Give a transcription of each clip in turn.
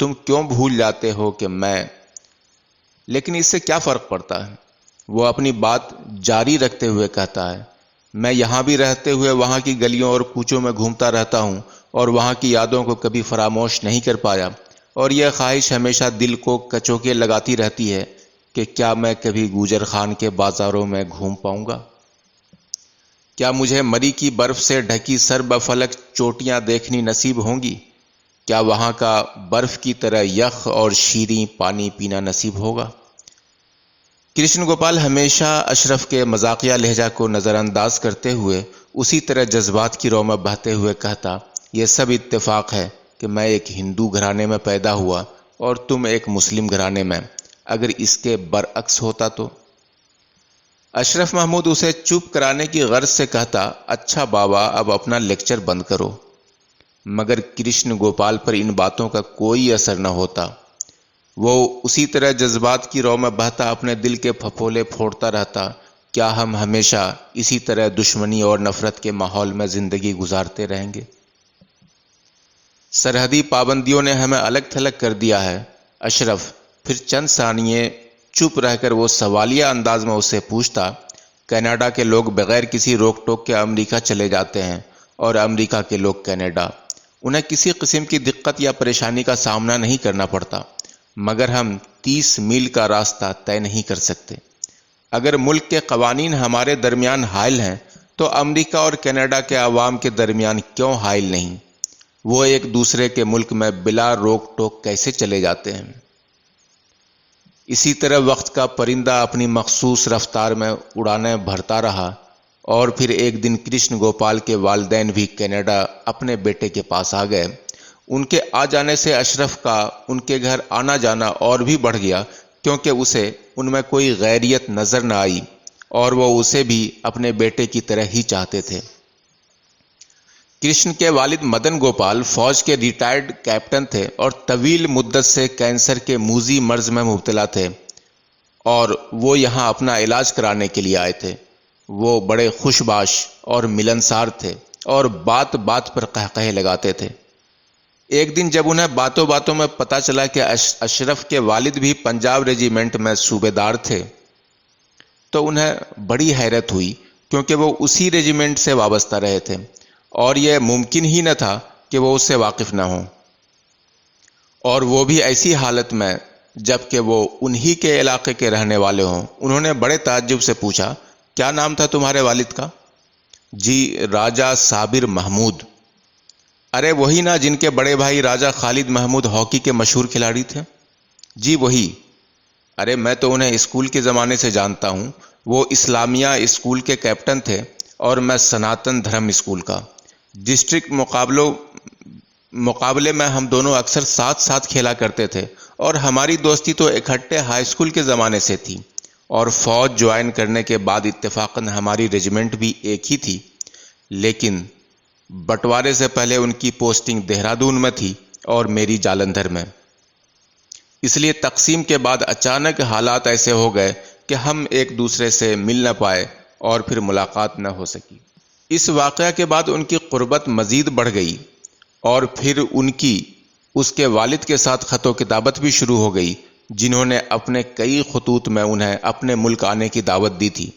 تم کیوں بھول جاتے ہو کہ میں، لیکن اس سے کیا فرق پڑتا ہے؟ وہ اپنی بات جاری رکھتے ہوئے کہتا ہے، میں یہاں بھی رہتے ہوئے وہاں کی گلیوں اور کوچوں میں گھومتا رہتا ہوں اور وہاں کی یادوں کو کبھی فراموش نہیں کر پایا، اور یہ خواہش ہمیشہ دل کو کچوکے لگاتی رہتی ہے کہ کیا میں کبھی گوجر خان کے بازاروں میں گھوم پاؤں گا؟ کیا مجھے مری کی برف سے ڈھکی سر بفلک چوٹیاں دیکھنی نصیب ہوں گی؟ کیا وہاں کا برف کی طرح یخ اور شیریں پانی پینا نصیب ہوگا؟ کرشن گوپال ہمیشہ اشرف کے مذاقیہ لہجہ کو نظر انداز کرتے ہوئے اسی طرح جذبات کی رو میں بہتے ہوئے کہتا، یہ سب اتفاق ہے کہ میں ایک ہندو گھرانے میں پیدا ہوا اور تم ایک مسلم گھرانے میں، اگر اس کے برعکس ہوتا تو؟ اشرف محمود اسے چپ کرانے کی غرض سے کہتا، اچھا بابا اب اپنا لیکچر بند کرو، مگر کرشن گوپال پر ان باتوں کا کوئی اثر نہ ہوتا۔ وہ اسی طرح جذبات کی رو میں بہتا اپنے دل کے پھپھولے پھوڑتا رہتا، کیا ہم ہمیشہ اسی طرح دشمنی اور نفرت کے ماحول میں زندگی گزارتے رہیں گے؟ سرحدی پابندیوں نے ہمیں الگ تھلگ کر دیا ہے۔ اشرف پھر چند ثانیے چپ رہ کر وہ سوالیہ انداز میں اسے پوچھتا، کینیڈا کے لوگ بغیر کسی روک ٹوک کے امریکہ چلے جاتے ہیں اور امریکہ کے لوگ کینیڈا، انہیں کسی قسم کی دقت یا پریشانی کا سامنا نہیں کرنا پڑتا، مگر ہم 30 میل کا راستہ طے نہیں کر سکتے۔ اگر ملک کے قوانین ہمارے درمیان حائل ہیں تو امریکہ اور کینیڈا کے عوام کے درمیان کیوں حائل نہیں؟ وہ ایک دوسرے کے ملک میں بلا روک ٹوک کیسے چلے جاتے ہیں؟ اسی طرح وقت کا پرندہ اپنی مخصوص رفتار میں اڑانیں بھرتا رہا، اور پھر ایک دن کرشن گوپال کے والدین بھی کینیڈا اپنے بیٹے کے پاس آ گئے۔ ان کے آ جانے سے اشرف کا ان کے گھر آنا جانا اور بھی بڑھ گیا، کیونکہ اسے ان میں کوئی غیریت نظر نہ آئی اور وہ اسے بھی اپنے بیٹے کی طرح ہی چاہتے تھے۔ کرشن کے والد مدن گوپال فوج کے ریٹائرڈ کیپٹن تھے اور طویل مدت سے کینسر کے موذی مرض میں مبتلا تھے، اور وہ یہاں اپنا علاج کرانے کے لیے آئے تھے۔ وہ بڑے خوش باش اور ملنسار تھے اور بات بات پر قہقہے لگاتے تھے۔ ایک دن جب انہیں باتوں باتوں میں پتہ چلا کہ اشرف کے والد بھی پنجاب ریجیمنٹ میں صوبیدار تھے تو انہیں بڑی حیرت ہوئی، کیونکہ وہ اسی ریجیمنٹ سے وابستہ رہے تھے اور یہ ممکن ہی نہ تھا کہ وہ اس سے واقف نہ ہوں، اور وہ بھی ایسی حالت میں جبکہ وہ انہی کے علاقے کے رہنے والے ہوں۔ انہوں نے بڑے تعجب سے پوچھا، کیا نام تھا تمہارے والد کا؟ جی راجہ صابر محمود۔ ارے وہی نا جن کے بڑے بھائی راجہ خالد محمود ہاکی کے مشہور کھلاڑی تھے؟ جی وہی۔ ارے میں تو انہیں اسکول کے زمانے سے جانتا ہوں، وہ اسلامیہ اسکول کے کیپٹن تھے اور میں سناتن دھرم اسکول کا۔ ڈسٹرکٹ مقابلے میں ہم دونوں اکثر ساتھ ساتھ کھیلا کرتے تھے، اور ہماری دوستی تو اکٹھے ہائی اسکول کے زمانے سے تھی، اور فوج جوائن کرنے کے بعد اتفاقاً ہماری ریجیمنٹ بھی ایک ہی تھی، لیکن بٹوارے سے پہلے ان کی پوسٹنگ دہرادون میں تھی اور میری جالندھر میں، اس لیے تقسیم کے بعد اچانک حالات ایسے ہو گئے کہ ہم ایک دوسرے سے مل نہ پائے اور پھر ملاقات نہ ہو سکی۔ اس واقعہ کے بعد ان کی قربت مزید بڑھ گئی، اور پھر ان کی اس کے والد کے ساتھ خط و کتابت بھی شروع ہو گئی، جنہوں نے اپنے کئی خطوط میں انہیں اپنے ملک آنے کی دعوت دی تھی۔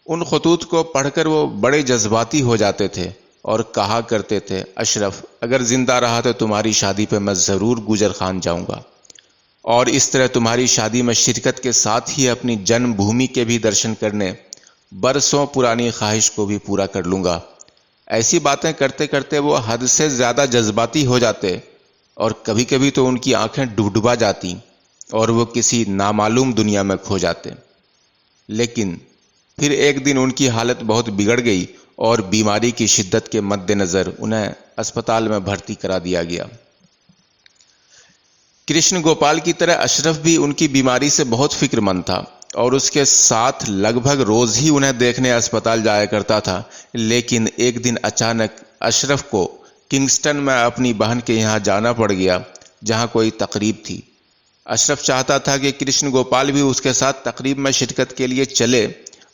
ان خطوط کو پڑھ کر وہ بڑے جذباتی ہو جاتے تھے اور کہا کرتے تھے، اشرف اگر زندہ رہا تو تمہاری شادی پہ میں ضرور گوجر خان جاؤں گا، اور اس طرح تمہاری شادی میں شرکت کے ساتھ ہی اپنی جنم بھومی کے بھی درشن کرنے برسوں پرانی خواہش کو بھی پورا کر لوں گا۔ ایسی باتیں کرتے کرتے وہ حد سے زیادہ جذباتی ہو جاتے، اور کبھی کبھی تو ان کی آنکھیں ڈبڈبا جاتی اور وہ کسی نامعلوم دنیا میں کھو جاتے۔ لیکن پھر ایک دن ان کی حالت بہت بگڑ گئی اور بیماری کی شدت کے مد نظر انہیں اسپتال میں بھرتی کرا دیا گیا۔ کرشن گوپال کی طرح اشرف بھی ان کی بیماری سے بہت فکر مند تھا اور اس کے ساتھ لگ بھگ روز ہی انہیں دیکھنے اسپتال جایا کرتا تھا، لیکن ایک دن اچانک اشرف کو کنگسٹن میں اپنی بہن کے یہاں جانا پڑ گیا، جہاں کوئی تقریب تھی۔ اشرف چاہتا تھا کہ کرشن گوپال بھی اس کے ساتھ تقریب میں شرکت کے لیے چلے،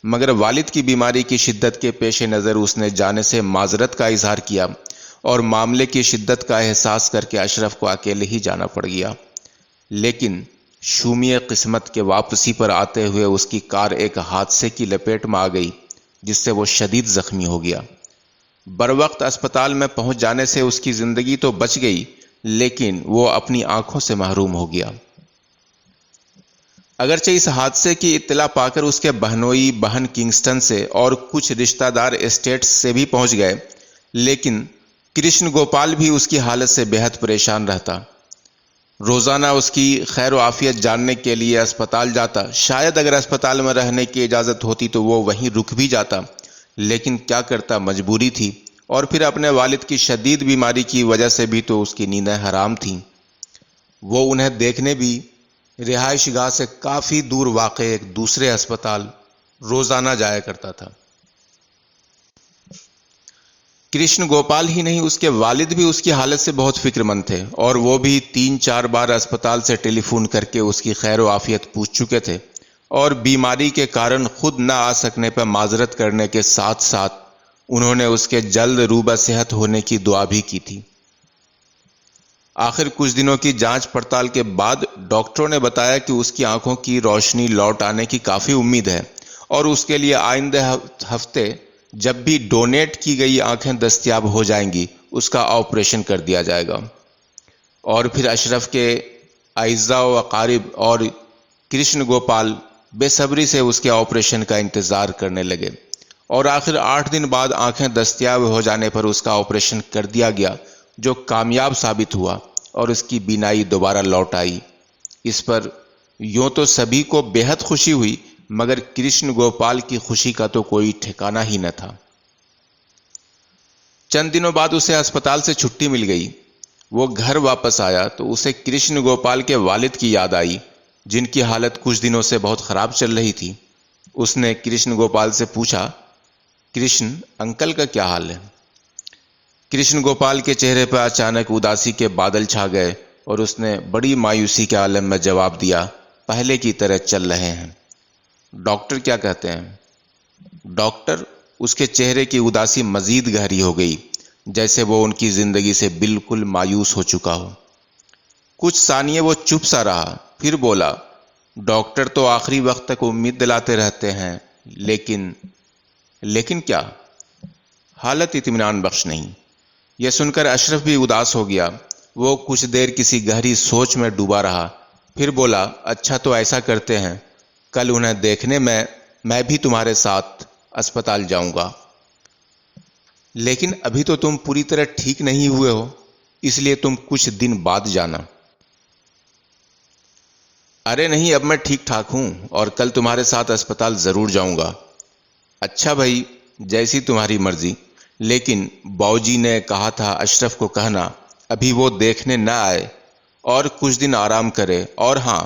مگر والد کی بیماری کی شدت کے پیش نظر اس نے جانے سے معذرت کا اظہار کیا اور معاملے کی شدت کا احساس کر کے اشرف کو اکیلے ہی جانا پڑ گیا۔ لیکن شومی قسمت کے واپسی پر آتے ہوئے اس کی کار ایک حادثے کی لپیٹ میں آ گئی جس سے وہ شدید زخمی ہو گیا۔ بروقت اسپتال میں پہنچ جانے سے اس کی زندگی تو بچ گئی، لیکن وہ اپنی آنکھوں سے محروم ہو گیا۔ اگرچہ اس حادثے کی اطلاع پا کر اس کے بہنوئی بہن کنگسٹن سے اور کچھ رشتہ دار اسٹیٹ سے بھی پہنچ گئے، لیکن کرشن گوپال بھی اس کی حالت سے بے حد پریشان رہتا۔ روزانہ اس کی خیر و عافیت جاننے کے لیے اسپتال جاتا۔ شاید اگر اسپتال میں رہنے کی اجازت ہوتی تو وہ وہیں رک بھی جاتا، لیکن کیا کرتا، مجبوری تھی، اور پھر اپنے والد کی شدید بیماری کی وجہ سے بھی تو اس کی نیندیں حرام تھیں۔ وہ انہیں دیکھنے بھی رہائش گاہ سے کافی دور واقع ایک دوسرے اسپتال روزانہ جایا کرتا تھا۔ کرشن گوپال ہی نہیں، اس کے والد بھی اس کی حالت سے بہت فکر مند تھے، اور وہ بھی 3-4 بار اسپتال سے ٹیلی فون کر کے اس کی خیر و عافیت پوچھ چکے تھے، اور بیماری کے کارن خود نہ آ سکنے پر معذرت کرنے کے ساتھ ساتھ انہوں نے اس کے جلد روبہ صحت ہونے کی دعا بھی کی تھی۔ آخر کچھ دنوں کی جانچ پڑتال کے بعد ڈاکٹروں نے بتایا کہ اس کی آنکھوں کی روشنی لوٹ آنے کی کافی امید ہے، اور اس کے لیے آئندہ ہفتے جب بھی ڈونیٹ کی گئی آنکھیں دستیاب ہو جائیں گی اس کا آپریشن کر دیا جائے گا۔ اور پھر اشرف کے اعزاء و اقارب اور کرشن گوپال بے صبری سے اس کے آپریشن کا انتظار کرنے لگے، اور آخر 8 دن بعد آنکھیں دستیاب ہو جانے پر اس کا آپریشن کر دیا گیا، جو کامیاب ثابت ہوا اور اس کی بینائی دوبارہ لوٹ آئی۔ اس پر یوں تو سبھی کو بے حد خوشی ہوئی، مگر کرشن گوپال کی خوشی کا تو کوئی ٹھکانہ ہی نہ تھا۔ چند دنوں بعد اسے اسپتال سے چھٹی مل گئی۔ وہ گھر واپس آیا تو اسے کرشن گوپال کے والد کی یاد آئی، جن کی حالت کچھ دنوں سے بہت خراب چل رہی تھی۔ اس نے کرشن گوپال سے پوچھا، کرشن انکل کا کیا حال ہے؟ کرشن گوپال کے چہرے پر اچانک اداسی کے بادل چھا گئے، اور اس نے بڑی مایوسی کے عالم میں جواب دیا، پہلے کی طرح چل رہے ہیں۔ ڈاکٹر کیا کہتے ہیں؟ ڈاکٹر؟ اس کے چہرے کی اداسی مزید گہری ہو گئی، جیسے وہ ان کی زندگی سے بالکل مایوس ہو چکا ہو۔ کچھ ثانیے وہ چپ سا رہا، پھر بولا، ڈاکٹر تو آخری وقت تک امید دلاتے رہتے ہیں، لیکن کیا؟ حالت اطمینان بخش نہیں۔ یہ سن کر اشرف بھی اداس ہو گیا۔ وہ کچھ دیر کسی گہری سوچ میں ڈوبا رہا، پھر بولا، اچھا تو ایسا کرتے ہیں، کل انہیں دیکھنے میں بھی تمہارے ساتھ اسپتال جاؤں گا۔ لیکن ابھی تو تم پوری طرح ٹھیک نہیں ہوئے ہو، اس لیے تم کچھ دن بعد جانا۔ ارے نہیں، اب میں ٹھیک ٹھاک ہوں، اور کل تمہارے ساتھ اسپتال ضرور جاؤں گا۔ اچھا بھائی، جیسی تمہاری مرضی، لیکن باؤجی نے کہا تھا اشرف کو کہنا ابھی وہ دیکھنے نہ آئے اور کچھ دن آرام کرے، اور ہاں،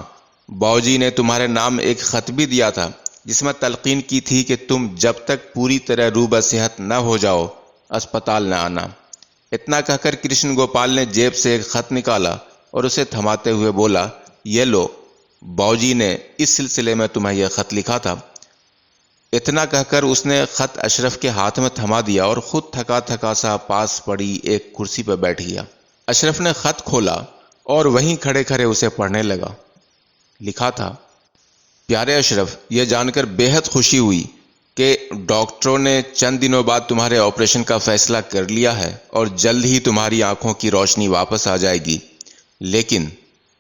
باؤجی نے تمہارے نام ایک خط بھی دیا تھا جس میں تلقین کی تھی کہ تم جب تک پوری طرح روبہ صحت نہ ہو جاؤ اسپتال نہ آنا۔ اتنا کہہ کر کرشن گوپال نے جیب سے ایک خط نکالا اور اسے تھماتے ہوئے بولا، یہ لو، باؤجی نے اس سلسلے میں تمہیں یہ خط لکھا تھا۔ اتنا کہہ کر اس نے خط اشرف کے ہاتھ میں تھما دیا اور خود تھکا تھکا سا پاس پڑی ایک کرسی پر بیٹھ گیا۔ اشرف نے خط کھولا اور وہیں کھڑے کھڑے اسے پڑھنے لگا۔ لکھا تھا، پیارے اشرف، یہ جان کر بے حد خوشی ہوئی کہ ڈاکٹروں نے چند دنوں بعد تمہارے آپریشن کا فیصلہ کر لیا ہے اور جلد ہی تمہاری آنکھوں کی روشنی واپس آ جائے گی، لیکن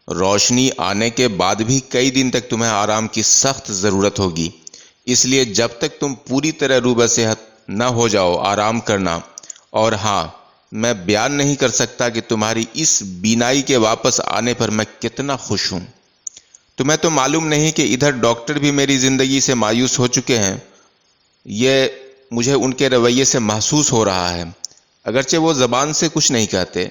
روشنی آنے کے بعد بھی کئی دن تک تمہیں آرام کی سخت ضرورت ہوگی، اس لیے جب تک تم پوری طرح روبہ صحت نہ ہو جاؤ آرام کرنا۔ اور ہاں، میں بیان نہیں کر سکتا کہ تمہاری اس بینائی کے واپس آنے پر میں کتنا خوش ہوں۔ تمہیں تو معلوم نہیں کہ ادھر ڈاکٹر بھی میری زندگی سے مایوس ہو چکے ہیں، یہ مجھے ان کے رویے سے محسوس ہو رہا ہے۔ اگرچہ وہ زبان سے کچھ نہیں کہتے،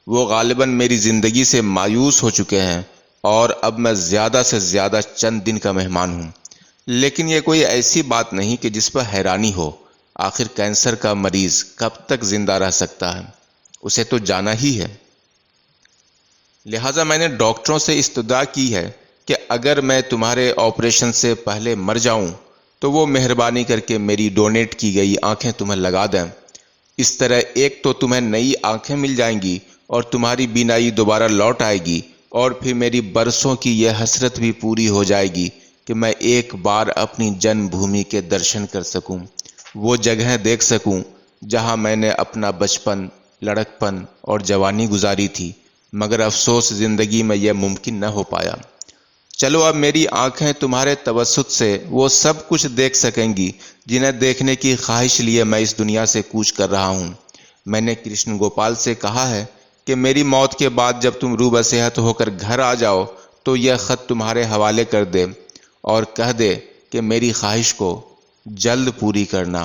وہ غالباً میری زندگی سے مایوس ہو چکے ہیں، اور اب میں زیادہ سے زیادہ چند دن کا مہمان ہوں۔ لیکن یہ کوئی ایسی بات نہیں کہ جس پر حیرانی ہو، آخر کینسر کا مریض کب تک زندہ رہ سکتا ہے، اسے تو جانا ہی ہے۔ لہٰذا میں نے ڈاکٹروں سے استدعا کی ہے کہ اگر میں تمہارے آپریشن سے پہلے مر جاؤں تو وہ مہربانی کر کے میری ڈونیٹ کی گئی آنکھیں تمہیں لگا دیں۔ اس طرح ایک تو تمہیں نئی آنکھیں مل جائیں گی اور تمہاری بینائی دوبارہ لوٹ آئے گی، اور پھر میری برسوں کی یہ حسرت بھی پوری ہو جائے گی کہ میں ایک بار اپنی جنم بھومی کے درشن کر سکوں، وہ جگہیں دیکھ سکوں جہاں میں نے اپنا بچپن، لڑکپن اور جوانی گزاری تھی، مگر افسوس زندگی میں یہ ممکن نہ ہو پایا۔ چلو اب میری آنکھیں تمہارے توسط سے وہ سب کچھ دیکھ سکیں گی جنہیں دیکھنے کی خواہش لیے میں اس دنیا سے کوچ کر رہا ہوں۔ میں نے کرشن گوپال سے کہا ہے کہ میری موت کے بعد جب تم روبہ صحت ہو کر گھر آ جاؤ تو یہ خط تمہارے حوالے کر دے اور کہہ دے کہ میری خواہش کو جلد پوری کرنا۔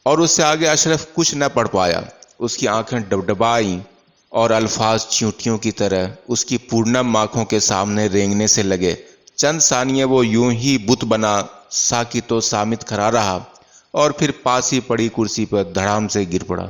اور اس سے آگے اشرف کچھ نہ پڑھ پایا۔ اس کی آنکھیں ڈبڈبائیں اور الفاظ چیونٹیوں کی طرح اس کی پورنم آنکھوں کے سامنے رینگنے سے لگے۔ چند ثانیے وہ یوں ہی بت بنا ساکت و صامت کھڑا رہا اور پھر پاس ہی پڑی کرسی پر دھڑام سے گر پڑا۔